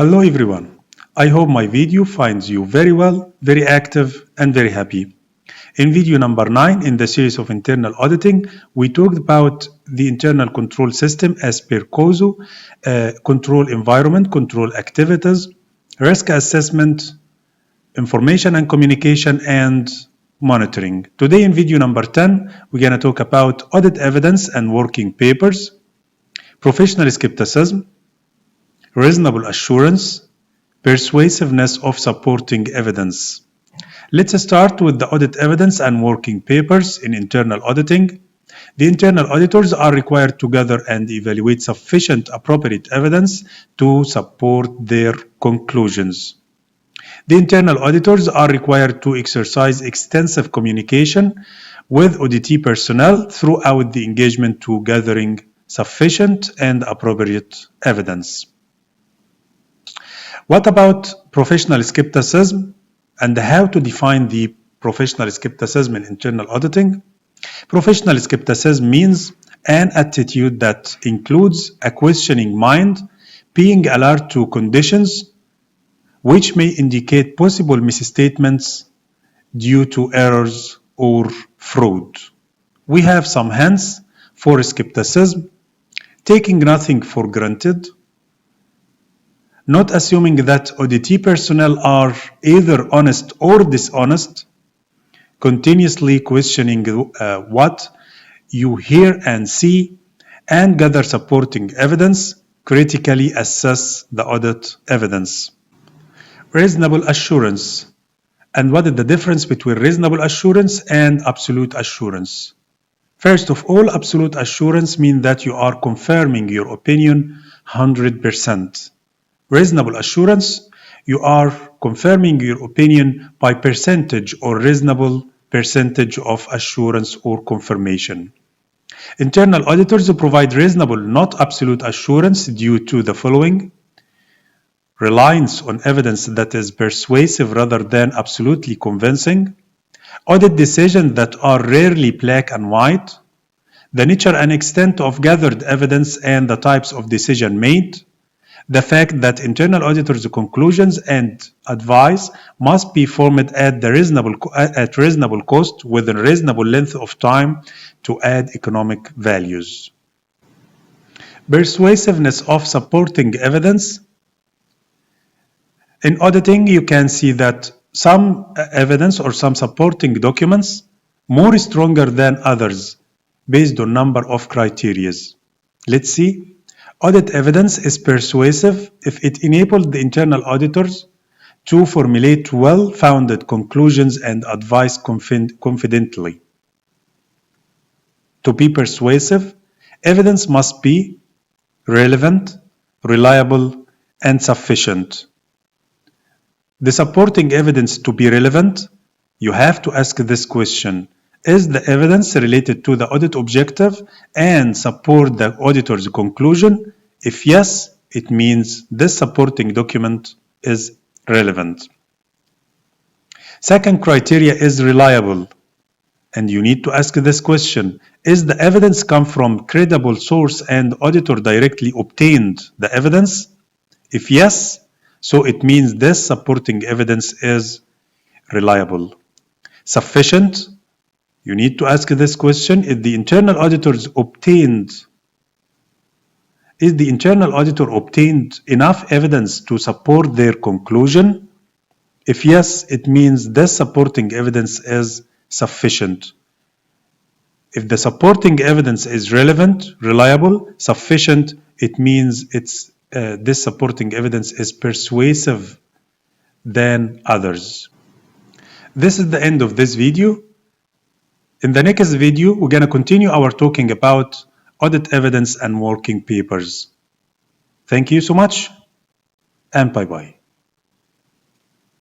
Hello everyone. I hope my video finds you very well, very active and very happy. In video number 9 in the series of internal auditing, we talked about the internal control system as per COSO, control environment, control activities, risk assessment, information and communication, and monitoring. Today in video number 10, we're going to talk about audit evidence and working papers, professional skepticism, reasonable assurance, persuasiveness of supporting evidence. Let's start with the audit evidence and working papers in internal auditing. The internal auditors are required to gather and evaluate sufficient appropriate evidence to support their conclusions. The internal auditors are required to exercise extensive communication with auditee personnel throughout the engagement to gathering sufficient and appropriate evidence. What about professional skepticism and how to define the professional skepticism in internal auditing? Professional skepticism means an attitude that includes a questioning mind, being alert to conditions which may indicate possible misstatements due to errors or fraud. We have some hints for skepticism: taking nothing for granted, not assuming that auditee personnel are either honest or dishonest, continuously questioning what you hear and see, and gather supporting evidence, critically assess the audit evidence. Reasonable assurance. And what is the difference between reasonable assurance and absolute assurance? First of all, absolute assurance means that you are confirming your opinion 100%. Reasonable assurance, you are confirming your opinion by percentage or reasonable percentage of assurance or confirmation. Internal auditors provide reasonable, not absolute assurance due to the following: reliance on evidence that is persuasive rather than absolutely convincing, audit decisions that are rarely black and white, the nature and extent of gathered evidence and the types of decision made, the fact that internal auditors' conclusions and advice must be formed at reasonable cost within reasonable length of time to add economic values. Persuasiveness of supporting evidence. In auditing, you can see that some evidence or some supporting documents more stronger than others based on number of criteria. Let's see. Audit evidence is persuasive if it enables the internal auditors to formulate well-founded conclusions and advice confidently. To be persuasive, evidence must be relevant, reliable, and sufficient. The supporting evidence to be relevant, you have to ask this question: is the evidence related to the audit objective and support the auditor's conclusion? If yes, it means this supporting document is relevant. Second criteria is reliable, and you need to ask this question: is the evidence come from credible source and auditor directly obtained the evidence? If yes, so it means this supporting evidence is reliable. Sufficient, you need to ask this question: is the internal auditor obtained enough evidence to support their conclusion? If yes, it means this supporting evidence is sufficient. If the supporting evidence is relevant, reliable, sufficient, it means this supporting evidence is persuasive than others. This is the end of this video. In the next video, we're going to continue our talking about audit evidence and working papers. Thank you so much, and bye-bye.